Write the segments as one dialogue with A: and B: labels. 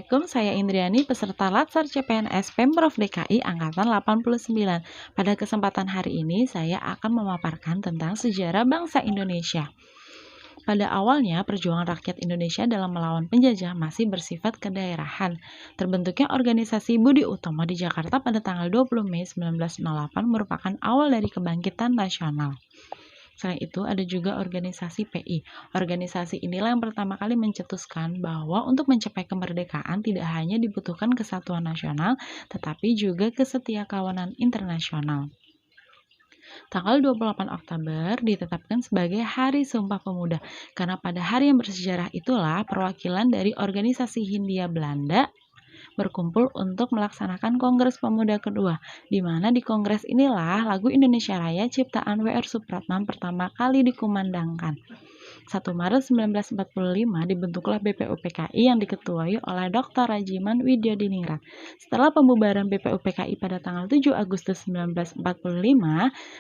A: Assalamualaikum, saya Indriani, peserta Latsar CPNS Pemprov DKI Angkatan 89. Pada kesempatan hari ini, saya akan memaparkan tentang sejarah bangsa Indonesia. Pada awalnya, perjuangan rakyat Indonesia dalam melawan penjajah masih bersifat kedaerahan. Terbentuknya organisasi Budi Utomo di Jakarta pada tanggal 20 Mei 1908 merupakan awal dari kebangkitan nasional. Selain itu, ada juga organisasi PI. Organisasi inilah yang pertama kali mencetuskan bahwa untuk mencapai kemerdekaan tidak hanya dibutuhkan kesatuan nasional, tetapi juga kesetiakawanan internasional. Tanggal 28 Oktober ditetapkan sebagai Hari Sumpah Pemuda, karena pada hari yang bersejarah itulah perwakilan dari organisasi Hindia Belanda berkumpul untuk melaksanakan Kongres Pemuda kedua, di mana di kongres inilah lagu Indonesia Raya ciptaan W.R. Supratman pertama kali dikumandangkan. 1 Maret 1945 dibentuklah BPUPKI yang diketuai oleh Dr. Rajiman Widyadiningrat. Setelah pembubaran BPUPKI pada tanggal 7 Agustus 1945,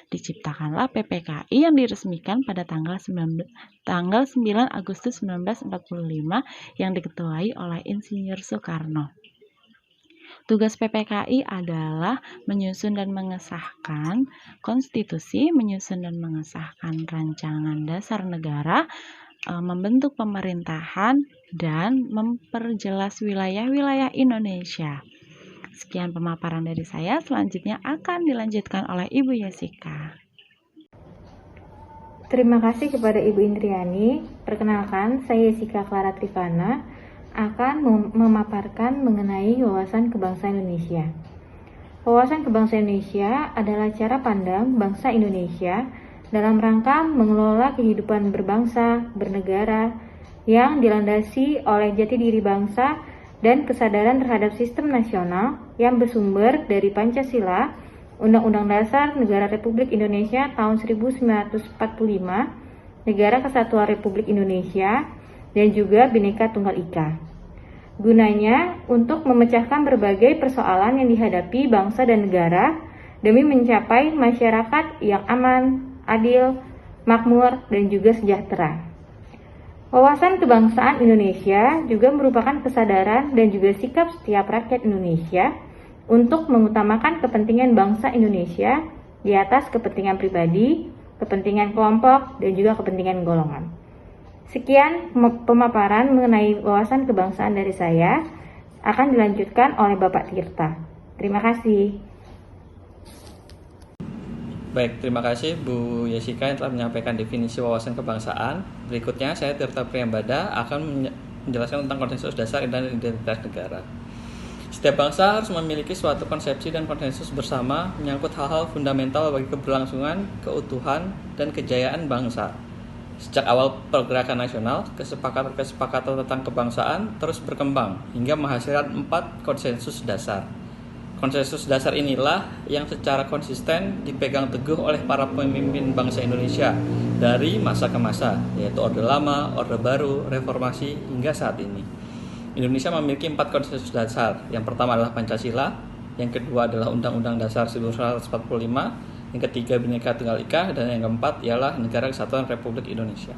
A: diciptakanlah PPKI yang diresmikan pada tanggal 9 Agustus 1945 yang diketuai oleh Insinyur Soekarno. Tugas PPKI adalah menyusun dan mengesahkan konstitusi, menyusun dan mengesahkan rancangan dasar negara, membentuk pemerintahan, dan memperjelas wilayah-wilayah Indonesia. Sekian pemaparan dari saya, selanjutnya akan dilanjutkan oleh Ibu Yesika.
B: Terima kasih kepada Ibu Indriani. Perkenalkan, saya Yesika Clara Trivana akan memaparkan mengenai wawasan kebangsaan Indonesia. Wawasan kebangsaan Indonesia adalah cara pandang bangsa Indonesia dalam rangka mengelola kehidupan berbangsa, bernegara, yang dilandasi oleh jati diri bangsa dan kesadaran terhadap sistem nasional yang bersumber dari Pancasila, Undang-Undang Dasar Negara Republik Indonesia tahun 1945, Negara Kesatuan Republik Indonesia, dan juga Bhinneka Tunggal Ika. Gunanya untuk memecahkan berbagai persoalan yang dihadapi bangsa dan negara demi mencapai masyarakat yang aman, adil, makmur, dan juga sejahtera. Wawasan kebangsaan Indonesia juga merupakan kesadaran dan juga sikap setiap rakyat Indonesia untuk mengutamakan kepentingan bangsa Indonesia di atas kepentingan pribadi, kepentingan kelompok, dan juga kepentingan golongan. Sekian pemaparan mengenai wawasan kebangsaan dari saya, akan dilanjutkan oleh Bapak Tirta. Terima kasih.
C: Baik, terima kasih Bu Yesika yang telah menyampaikan definisi wawasan kebangsaan. Berikutnya saya Tirta Priyambada akan menjelaskan tentang konsensus dasar dan identitas negara. Setiap bangsa harus memiliki suatu konsepsi dan konsensus bersama menyangkut hal-hal fundamental bagi keberlangsungan, keutuhan, dan kejayaan bangsa. Sejak awal pergerakan nasional, kesepakatan tentang kebangsaan terus berkembang hingga menghasilkan 4 konsensus dasar. Konsensus dasar inilah yang secara konsisten dipegang teguh oleh para pemimpin bangsa Indonesia dari masa ke masa, yaitu Orde Lama, Orde Baru, Reformasi, hingga saat ini. Indonesia memiliki 4 konsensus dasar. Yang pertama adalah Pancasila, yang kedua adalah Undang-Undang Dasar 1945, yang ketiga Bhinneka Tunggal Ika, dan yang keempat ialah Negara Kesatuan Republik Indonesia.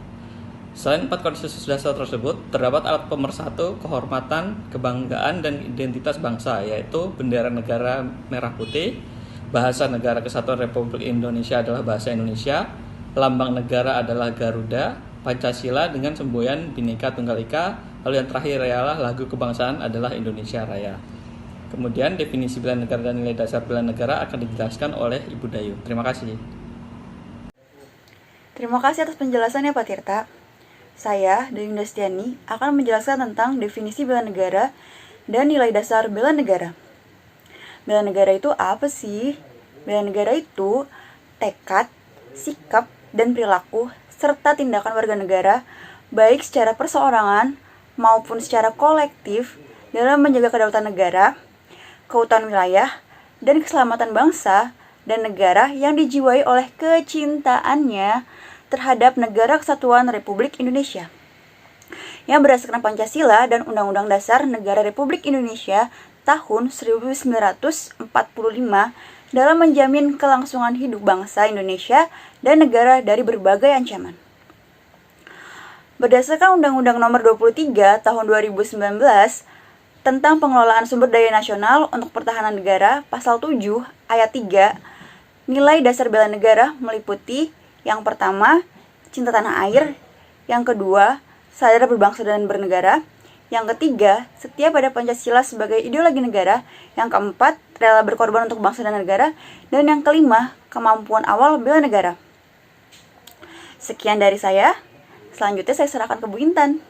C: Selain 4 konsensus dasar tersebut, terdapat alat pemersatu, kehormatan, kebanggaan, dan identitas bangsa, yaitu bendera negara merah putih, bahasa Negara Kesatuan Republik Indonesia adalah bahasa Indonesia, lambang negara adalah Garuda, Pancasila dengan semboyan Bhinneka Tunggal Ika, lalu yang terakhir ialah lagu kebangsaan adalah Indonesia Raya. Kemudian definisi bela negara dan nilai dasar bela negara akan dijelaskan oleh Ibu Dayu. Terima kasih.
D: Terima kasih atas penjelasannya Pak Tirta. Saya, Dayu Dastiani, akan menjelaskan tentang definisi bela negara dan nilai dasar bela negara. Bela negara itu apa sih? Bela negara itu tekad, sikap, dan perilaku, serta tindakan warga negara, baik secara perseorangan maupun secara kolektif dalam menjaga kedaulatan negara, keutuhan wilayah, dan keselamatan bangsa dan negara yang dijiwai oleh kecintaannya terhadap Negara Kesatuan Republik Indonesia, yang berdasarkan Pancasila dan Undang-Undang Dasar Negara Republik Indonesia tahun 1945 dalam menjamin kelangsungan hidup bangsa Indonesia dan negara dari berbagai ancaman. Berdasarkan Undang-Undang Nomor 23 Tahun 2019, tentang pengelolaan sumber daya nasional untuk pertahanan negara, pasal 7 ayat 3, nilai dasar bela negara meliputi yang pertama, cinta tanah air, yang kedua, sadar berbangsa dan bernegara, yang ketiga, setia pada Pancasila sebagai ideologi negara, yang keempat, rela berkorban untuk bangsa dan negara, dan yang kelima, kemampuan awal bela negara. Sekian dari saya, selanjutnya saya serahkan ke Bu Intan.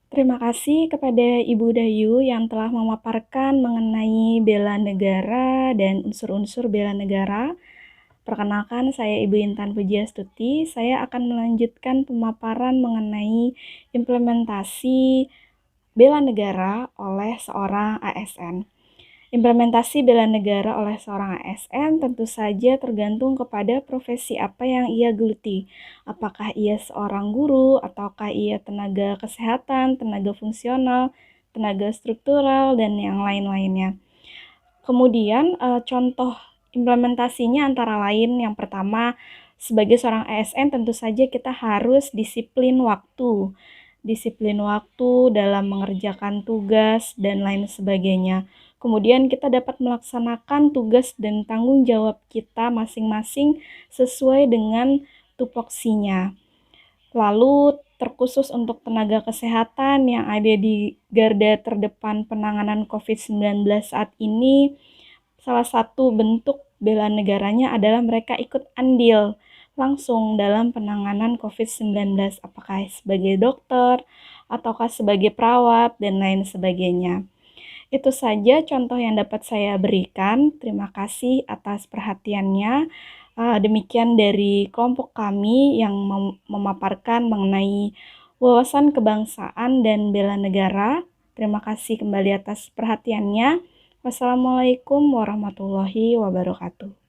E: Terima kasih kepada Ibu Dayu yang telah memaparkan mengenai bela negara dan unsur-unsur bela negara. Perkenalkan, saya Ibu Intan Pujiastuti. Saya akan melanjutkan pemaparan mengenai implementasi bela negara oleh seorang ASN. Implementasi bela negara oleh seorang ASN tentu saja tergantung kepada profesi apa yang ia geluti. Apakah ia seorang guru, ataukah ia tenaga kesehatan, tenaga fungsional, tenaga struktural, dan yang lain-lainnya. Kemudian contoh implementasinya antara lain yang pertama, sebagai seorang ASN tentu saja kita harus disiplin waktu. Disiplin waktu dalam mengerjakan tugas dan lain sebagainya. Kemudian kita dapat melaksanakan tugas dan tanggung jawab kita masing-masing sesuai dengan tupoksinya. Lalu terkhusus untuk tenaga kesehatan yang ada di garda terdepan penanganan COVID-19 saat ini, salah satu bentuk bela negaranya adalah mereka ikut andil langsung dalam penanganan COVID-19, apakah sebagai dokter, ataukah sebagai perawat, dan lain sebagainya. Itu saja contoh yang dapat saya berikan. Terima kasih atas perhatiannya. Demikian dari kelompok kami yang memaparkan mengenai wawasan kebangsaan dan bela negara. Terima kasih kembali atas perhatiannya. Wassalamualaikum warahmatullahi wabarakatuh.